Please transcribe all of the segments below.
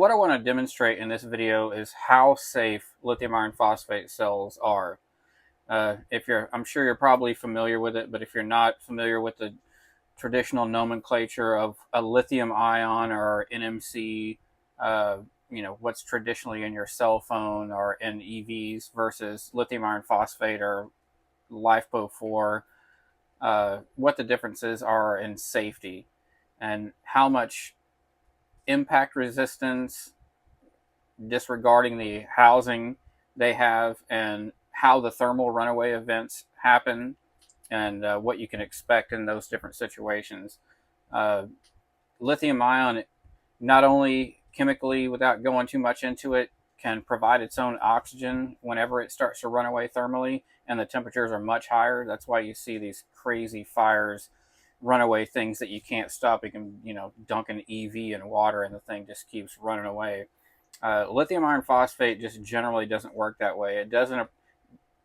what I want to demonstrate in this video is how safe lithium iron phosphate cells are. I'm sure you're probably familiar with it, but if you're not familiar with the traditional nomenclature of a lithium ion or NMC, uh, what's traditionally in your cell phone or in EVs versus lithium iron phosphate or LiFePO4, what the differences are in safety and how much impact resistance, disregarding the housing they have, and how the thermal runaway events happen, and what you can expect in those different situations. Uh, Lithium ion, not only chemically, without going too much into it, can provide its own oxygen whenever it starts to run away thermally, and the temperatures are much higher. That's why you see these crazy fires, runaway things that you can't stop. You can, dunk an EV in water and the thing just keeps running away. Lithium iron phosphate just generally doesn't work that way. It doesn't,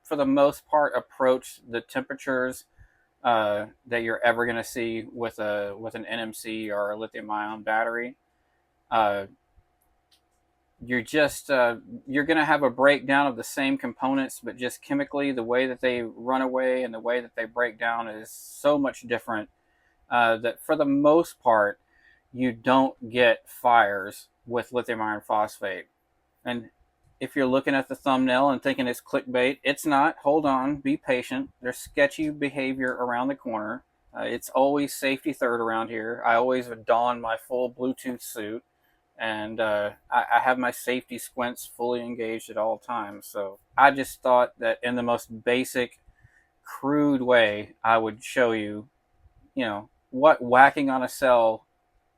for the most part, approach the temperatures that you're ever going to see with an NMC or a lithium ion battery. Uh, you're going to have a breakdown of the same components, but just chemically, the way that they run away and the way that they break down is so much different that for the most part, you don't get fires with lithium iron phosphate. And if you're looking at the thumbnail and thinking it's clickbait, it's not. Hold on, be patient. There's sketchy behavior around the corner. It's always safety third around here. I always don my full Bluetooth suit, and I have my safety squints fully engaged at all times. So I just thought that in the most basic, crude way, I would show you, what whacking on a cell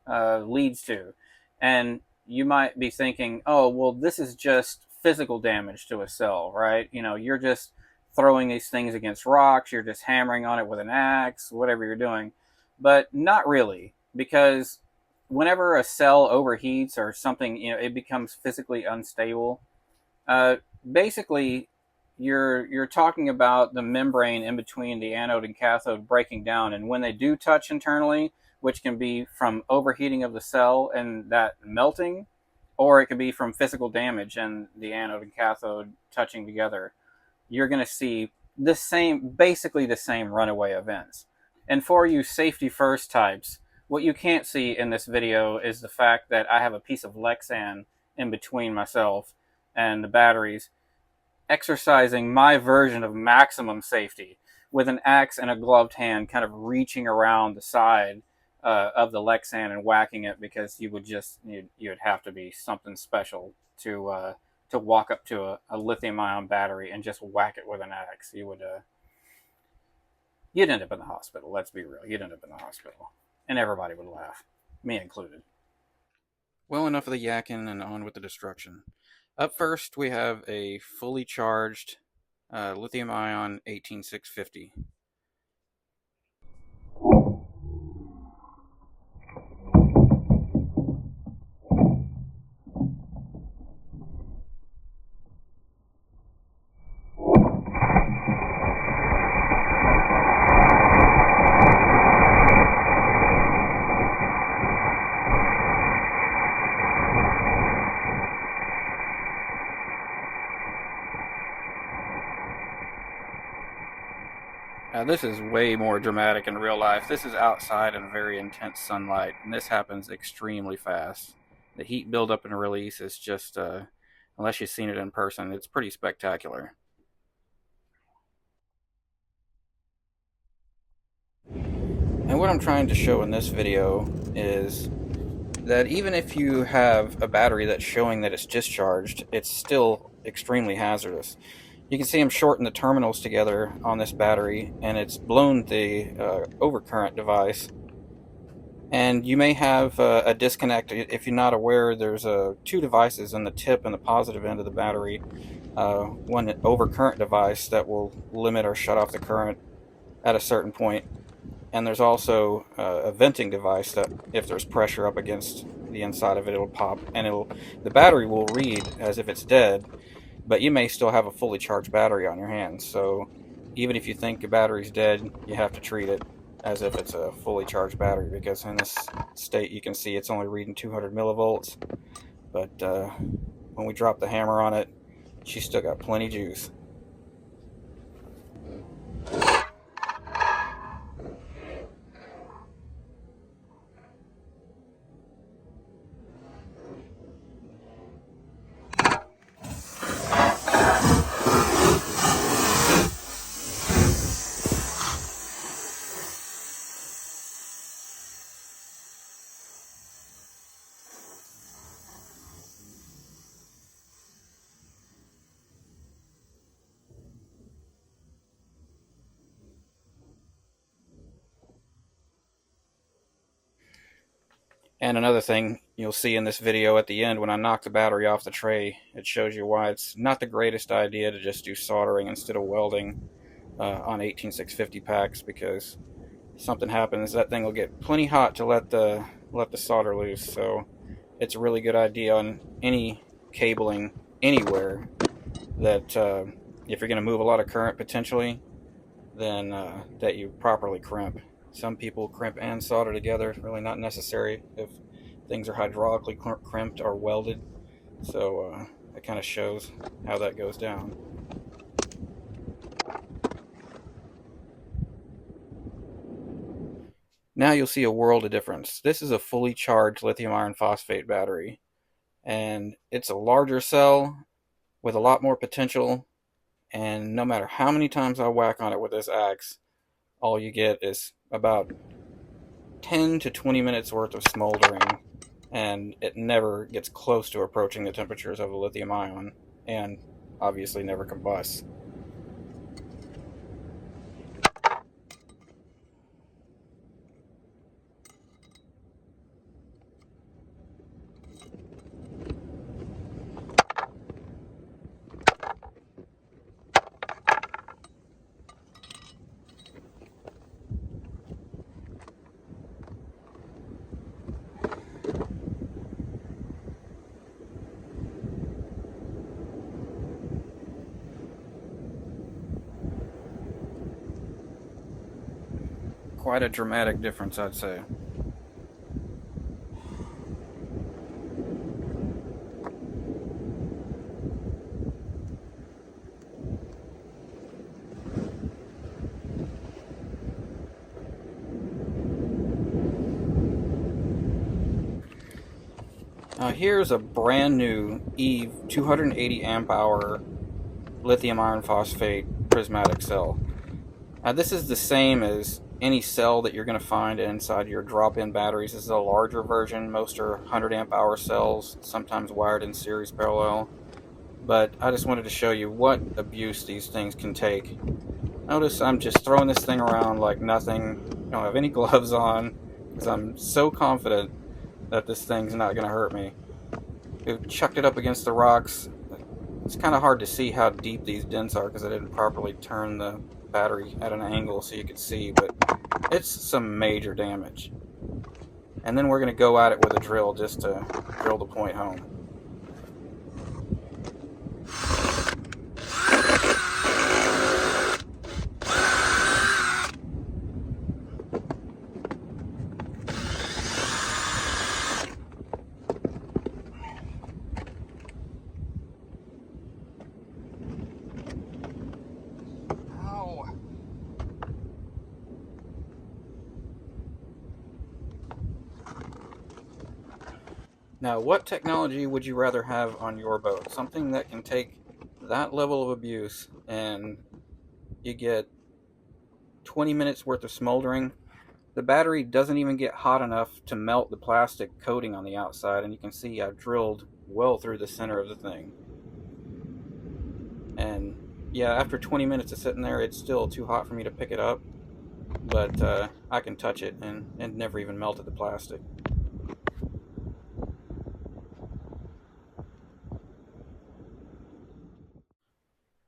leads to. And you might be thinking, oh, well, this is just physical damage to a cell, right? You're just throwing these things against rocks, you're just hammering on it with an axe, whatever you're doing. But not really, because whenever a cell overheats or something, it becomes physically unstable. Uh, Basically, you're talking about the membrane in between the anode and cathode breaking down, and when they do touch internally, which can be from overheating of the cell and that melting, or it could be from physical damage and the anode and cathode touching together, you're going to see basically the same runaway events. And for you safety first types, what you can't see in this video is the fact that I have a piece of Lexan in between myself and the batteries, exercising my version of maximum safety with an axe and a gloved hand, kind of reaching around the side of the Lexan and whacking it, because you'd have to be something special to walk up to a lithium ion battery and just whack it with an axe. You'd end up in the hospital. Let's be real. You'd end up in the hospital, and everybody would laugh, me included. Well, enough of the yakking and on with the destruction. Up first, we have a fully charged lithium ion 18650. This is way more dramatic in real life. This is outside in very intense sunlight, and this happens extremely fast. The heat buildup and release is just, unless you've seen it in person, it's pretty spectacular. And what I'm trying to show in this video is that even if you have a battery that's showing that it's discharged, it's still extremely hazardous. You can see I'm shorting the terminals together on this battery, and it's blown the overcurrent device. And you may have a disconnect. If you're not aware, there's two devices in the tip and the positive end of the battery. One overcurrent device that will limit or shut off the current at a certain point. And there's also a venting device that if there's pressure up against the inside of it, it'll pop, and the battery will read as if it's dead, but you may still have a fully charged battery on your hands. So even if you think your battery's dead, you have to treat it as if it's a fully charged battery, because in this state you can see it's only reading 200 millivolts. but when we dropped the hammer on it, she still got plenty juice. And another thing you'll see in this video at the end, when I knock the battery off the tray, it shows you why it's not the greatest idea to just do soldering instead of welding on 18650 packs, because something happens, that thing will get plenty hot to let the solder loose. So it's a really good idea on any cabling anywhere that if you're going to move a lot of current potentially, then that you properly crimp. Some people crimp and solder together. Really not necessary if things are hydraulically crimped or welded. So it kind of shows how that goes down. Now you'll see a world of difference. This is a fully charged lithium iron phosphate battery, and it's a larger cell with a lot more potential, and no matter how many times I whack on it with this axe, all you get is about 10 to 20 minutes worth of smoldering, and it never gets close to approaching the temperatures of a lithium ion, and obviously never combusts. Quite a dramatic difference, I'd say. Now here's a brand new EVE 280 amp hour lithium iron phosphate prismatic cell. Now this is the same as any cell that you're going to find inside your drop-in batteries. This is a larger version. Most are 100 amp hour cells, sometimes wired in series parallel. But I just wanted to show you what abuse these things can take. Notice I'm just throwing this thing around like nothing. I don't have any gloves on because I'm so confident that this thing's not going to hurt me. We've chucked it up against the rocks. It's kind of hard to see how deep these dents are because I didn't properly turn the battery at an angle so you could see, but it's some major damage. And then we're going to go at it with a drill just to drill the point home. Now, what technology would you rather have on your boat? Something that can take that level of abuse and you get 20 minutes worth of smoldering. The battery doesn't even get hot enough to melt the plastic coating on the outside, and you can see I've drilled well through the center of the thing. And yeah, after 20 minutes of sitting there, it's still too hot for me to pick it up, but I can touch it and never even melted the plastic.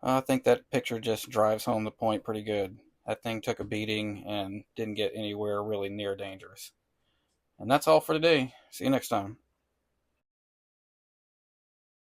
I think that picture just drives home the point pretty good. That thing took a beating and didn't get anywhere really near dangerous. And that's all for today. See you next time.